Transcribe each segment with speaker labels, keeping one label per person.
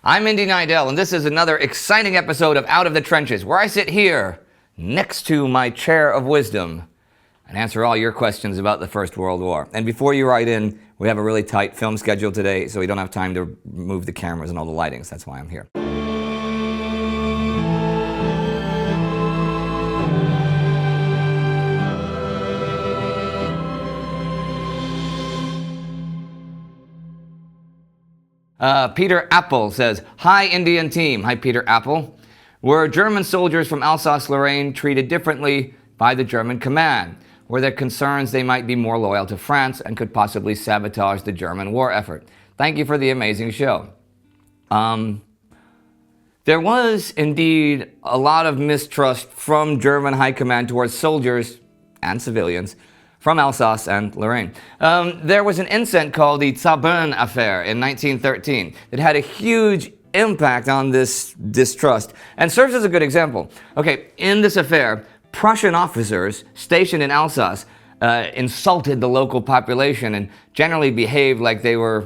Speaker 1: I'm Indy Neidell, and this is another exciting episode of Out of the Trenches, where I sit here, next to my chair of wisdom, and answer all your questions about the First World War. And before you write in, we have a really tight film schedule today, so we don't have time to move the cameras and all the lightings. That's why I'm here. Peter Apple says, "Hi, Indian team." Hi, Peter Apple. Were German soldiers from Alsace-Lorraine treated differently by the German command? Were there concerns they might be more loyal to France and could possibly sabotage the German war effort? Thank you for the amazing show. There was indeed a lot of mistrust from German high command towards soldiers and civilians from Alsace and Lorraine. There was an incident called the Zabern affair in 1913 that had a huge impact on this distrust and serves as a good example. Okay, in this affair, Prussian officers stationed in Alsace insulted the local population and generally behaved like they were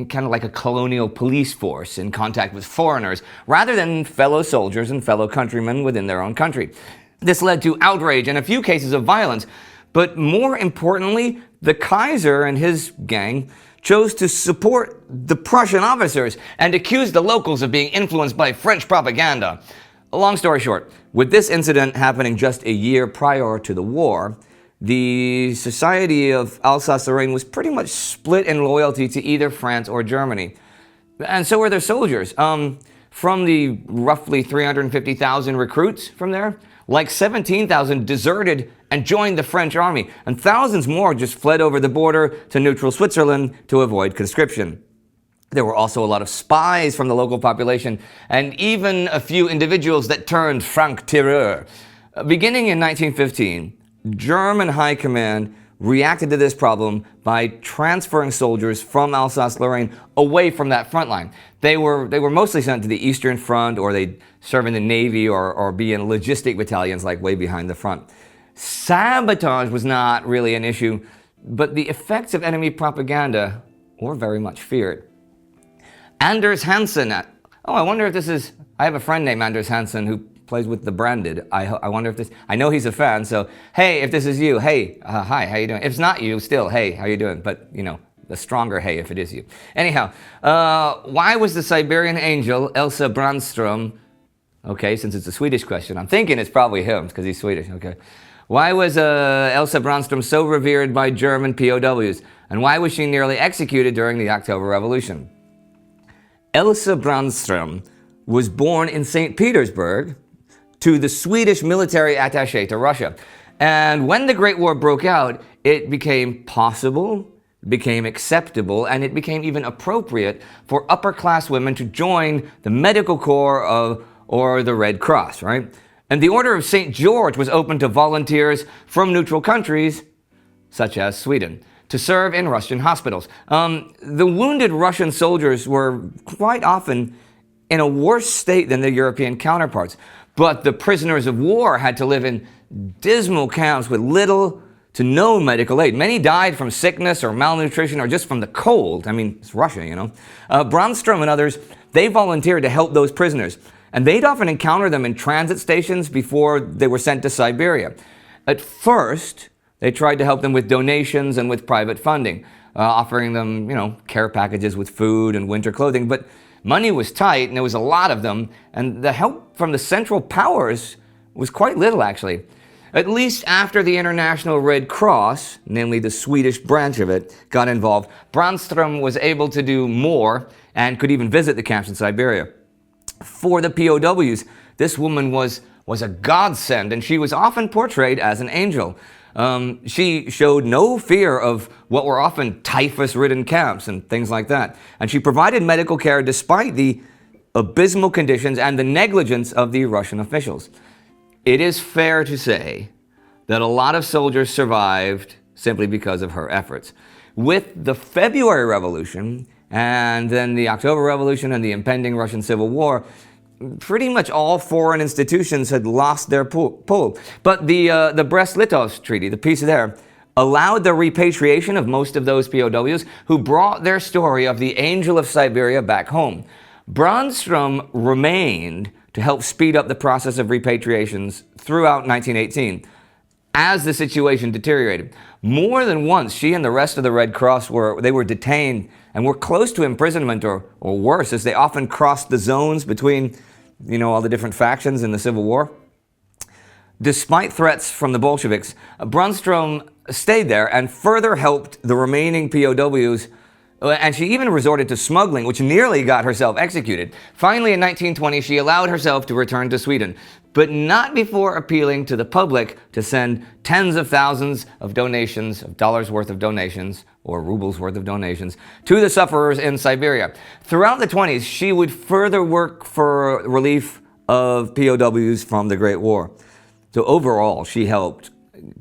Speaker 1: kind of like a colonial police force in contact with foreigners, rather than fellow soldiers and fellow countrymen within their own country. This led to outrage and a few cases of violence. But more importantly, the Kaiser and his gang chose to support the Prussian officers and accused the locals of being influenced by French propaganda. Long story short, with this incident happening just a year prior to the war, the society of Alsace-Lorraine was pretty much split in loyalty to either France or Germany. And so were their soldiers. From the roughly 350,000 recruits from there, like 17,000 deserted and joined the French army, and thousands more just fled over the border to neutral Switzerland to avoid conscription. There were also a lot of spies from the local population, and even a few individuals that turned franc-tireur. Beginning in 1915, German high command reacted to this problem by transferring soldiers from Alsace-Lorraine away from that front line. They were mostly sent to the Eastern Front, or they'd serve in the Navy or be in logistic battalions like way behind the front. Sabotage was not really an issue, but the effects of enemy propaganda were very much feared. Anders Hansen, I wonder if this is, I have a friend named Anders Hansen who plays with the Branded. I wonder if this, I know he's a fan, so hey, if this is you, hey, hi, how you doing? If it's not you, still, hey, how you doing? But, you know, the stronger hey if it is you. Anyhow, why was the Siberian angel, Elsa Brändström, okay, since it's a Swedish question, I'm thinking it's probably him, because he's Swedish, okay. Why was Elsa Brändström so revered by German POWs? And why was she nearly executed during the October Revolution? Elsa Brändström was born in St. Petersburg to the Swedish military attaché to Russia. And when the Great War broke out, it became possible, became acceptable, and it became even appropriate for upper-class women to join the medical corps or the Red Cross, right? And the Order of St. George was open to volunteers from neutral countries, such as Sweden, to serve in Russian hospitals. The wounded Russian soldiers were quite often in a worse state than their European counterparts, but the prisoners of war had to live in dismal camps with little to no medical aid. Many died from sickness or malnutrition or just from the cold. I mean, it's Russia, you know. Brändström and others, they volunteered to help those prisoners, and they'd often encounter them in transit stations before they were sent to Siberia. At first, they tried to help them with donations and with private funding, offering them, you know, care packages with food and winter clothing, but money was tight and there was a lot of them, and the help from the Central Powers was quite little, actually. At least after the International Red Cross, namely the Swedish branch of it, got involved, Brändström was able to do more and could even visit the camps in Siberia. For the POWs, this woman was a godsend, and she was often portrayed as an angel. She showed no fear of what were often typhus-ridden camps and things like that. And she provided medical care despite the abysmal conditions and the negligence of the Russian officials. It is fair to say that a lot of soldiers survived simply because of her efforts. With the February Revolution, and then the October Revolution and the impending Russian Civil War, pretty much all foreign institutions had lost their pull. But the Brest-Litovsk Treaty, the peace there, allowed the repatriation of most of those POWs who brought their story of the Angel of Siberia back home. Brändström remained to help speed up the process of repatriations throughout 1918 as the situation deteriorated. More than once, she and the rest of the Red Cross were detained and were close to imprisonment or worse, as they often crossed the zones between, all the different factions in the Civil War. Despite threats from the Bolsheviks, Brändström stayed there and further helped the remaining POWs, and she even resorted to smuggling, which nearly got herself executed. Finally, in 1920, she allowed herself to return to Sweden, but not before appealing to the public to send tens of thousands of donations, of dollars worth of donations, or rubles worth of donations, to the sufferers in Siberia. Throughout the 20s, she would further work for relief of POWs from the Great War. So overall, she helped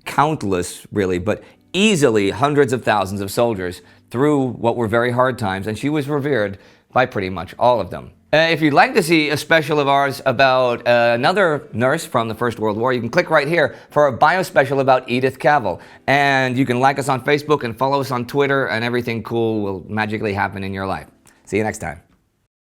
Speaker 1: countless, really, but easily hundreds of thousands of soldiers through what were very hard times, and she was revered by pretty much all of them. If you'd like to see a special of ours about another nurse from the First World War, you can click right here for a bio special about Edith Cavell. And you can like us on Facebook and follow us on Twitter, and everything cool will magically happen in your life. See you next time.